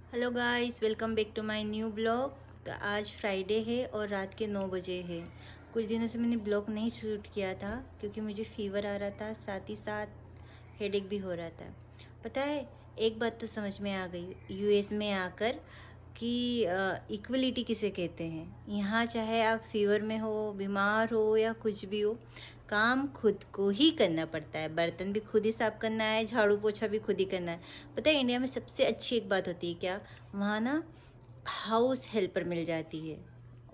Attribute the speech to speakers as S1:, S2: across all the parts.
S1: Hello guys, welcome back to my new blog. तो आज Friday है और रात के 9 बजे है। कुछ दिनों से मैंने ब्लॉग नहीं शूट किया था क्योंकि मुझे फीवर आ रहा था, साथ ही साथ हेडेक भी हो रहा था। पता है, एक बात तो समझ में आ गई यूएस में आकर कि इक्वलिटी किसे कहते हैं। यहाँ चाहे आप फीवर में हो, बीमार हो या कुछ भी हो, काम खुद को ही करना पड़ता है। बर्तन भी खुद ही साफ करना है, झाड़ू पोछा भी खुद ही करना है। पता है इंडिया में सबसे अच्छी एक बात होती है क्या, वहाँ ना हाउस हेल्पर मिल जाती है।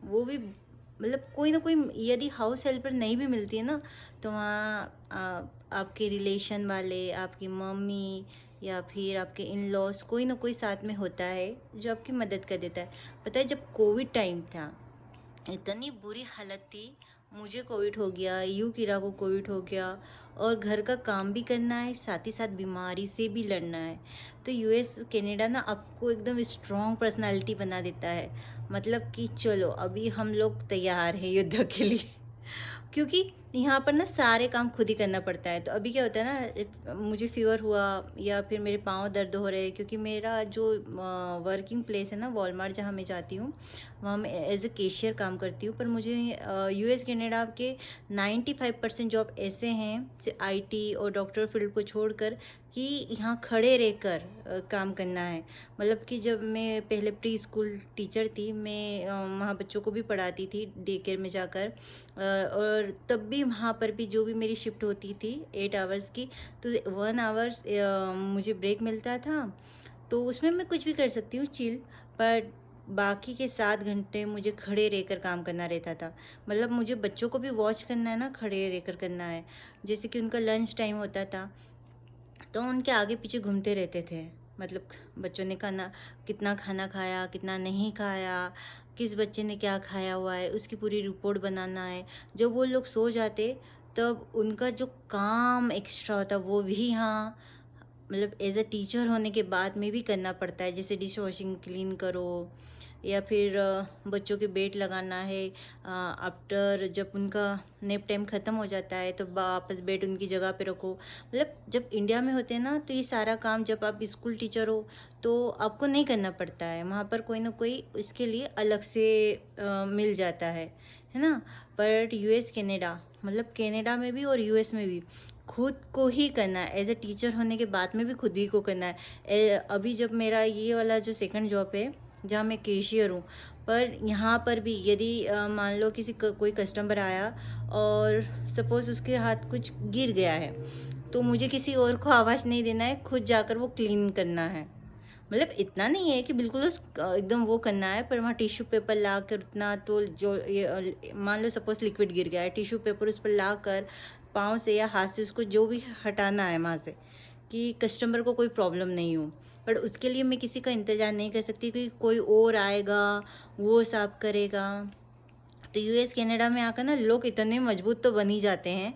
S1: वो भी मतलब कोई ना कोई, यदि हाउस हेल्पर नहीं भी मिलती है ना, तो वहाँ आपके रिलेशन वाले, आपकी मम्मी या फिर आपके इन लॉस, कोई ना कोई साथ में होता है जो आपकी मदद कर देता है। पता है, जब कोविड टाइम था इतनी बुरी हालत थी। मुझे कोविड हो गया, यू किरा को कोविड हो गया, और घर का काम भी करना है, साथ ही साथ बीमारी से भी लड़ना है। तो यूएस कनाडा ना आपको एकदम स्ट्रॉन्ग पर्सनालिटी बना देता है। मतलब कि चलो अभी हम लोग तैयार हैं युद्ध के लिए क्योंकि यहाँ पर ना सारे काम खुद ही करना पड़ता है। तो अभी क्या होता है ना, मुझे फीवर हुआ या फिर मेरे पाँव दर्द हो रहे हैं, क्योंकि मेरा जो वर्किंग प्लेस है ना, वॉलमार्ट जहाँ मैं जाती हूँ, वहाँ मैं एज ए कैशियर काम करती हूँ। पर मुझे यूएस कनाडा के 95% जॉब ऐसे हैं आईटी और डॉक्टर फील्ड को छोड़कर कि यहाँ खड़े रहकर काम करना है। मतलब कि जब मैं पहले प्री स्कूल टीचर थी, मैं वहाँ बच्चों को भी पढ़ाती थी डे केयर में जाकर। और तब भी वहाँ पर भी जो भी मेरी शिफ्ट होती थी 8 आवर्स की, तो 1 आवर्स मुझे ब्रेक मिलता था। तो उसमें मैं कुछ भी कर सकती हूँ चिल, पर बाकी के 7 घंटे मुझे खड़े रहकर काम करना रहता था। मतलब मुझे बच्चों को भी वॉच करना है ना, खड़े रहकर करना है। जैसे कि उनका लंच टाइम होता था, तो उनके आगे पीछे घूमते रहते थे। मतलब बच्चों ने खाना, कितना खाना खाया, कितना नहीं खाया, किस बच्चे ने क्या खाया हुआ है, उसकी पूरी रिपोर्ट बनाना है। जब वो लोग सो जाते, तब उनका जो काम एक्स्ट्रा होता वो भी यहाँ, मतलब एज अ टीचर होने के बाद में भी करना पड़ता है। जैसे डिश वॉशिंग क्लीन करो, या फिर बच्चों के बेड लगाना है। आफ्टर जब उनका नेप टाइम ख़त्म हो जाता है तो वापस बेड उनकी जगह पे रखो। मतलब जब इंडिया में होते हैं ना, तो ये सारा काम जब आप स्कूल टीचर हो तो आपको नहीं करना पड़ता है। वहाँ पर कोई ना कोई इसके लिए अलग से मिल जाता है ना। पर यूएस कनाडा, मतलब कनाडा में भी और यूएस में भी खुद को ही करना है। एज अ टीचर होने के बाद में भी खुद ही को करना है। अभी जब मेरा ये वाला जो सेकंड जॉब है जहाँ मैं कैशियर हूँ, पर यहाँ पर भी यदि मान लो कोई कस्टमर आया और सपोज़ उसके हाथ कुछ गिर गया है, तो मुझे किसी और को आवाज़ नहीं देना है, खुद जाकर वो क्लीन करना है। मतलब इतना नहीं है कि बिल्कुल एकदम वो करना है, पर वहाँ टिश्यू पेपर ला कर उतना तो जो ये मान लो सपोज लिक्विड गिर गया है, टिश्यू पेपर उस पर ला कर पाँव से या हाथ से उसको जो भी हटाना है वहाँ से, कि कस्टमर को कोई प्रॉब्लम नहीं हो। पर उसके लिए मैं किसी का इंतज़ार नहीं कर सकती कि कोई और आएगा वो साफ करेगा। तो यूएस कनाडा में आकर ना लोग इतने मजबूत तो बन ही जाते हैं,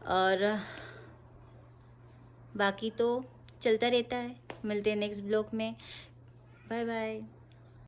S1: और बाकी तो चलता रहता है। मिलते हैं नेक्स्ट ब्लॉग में। Bye bye.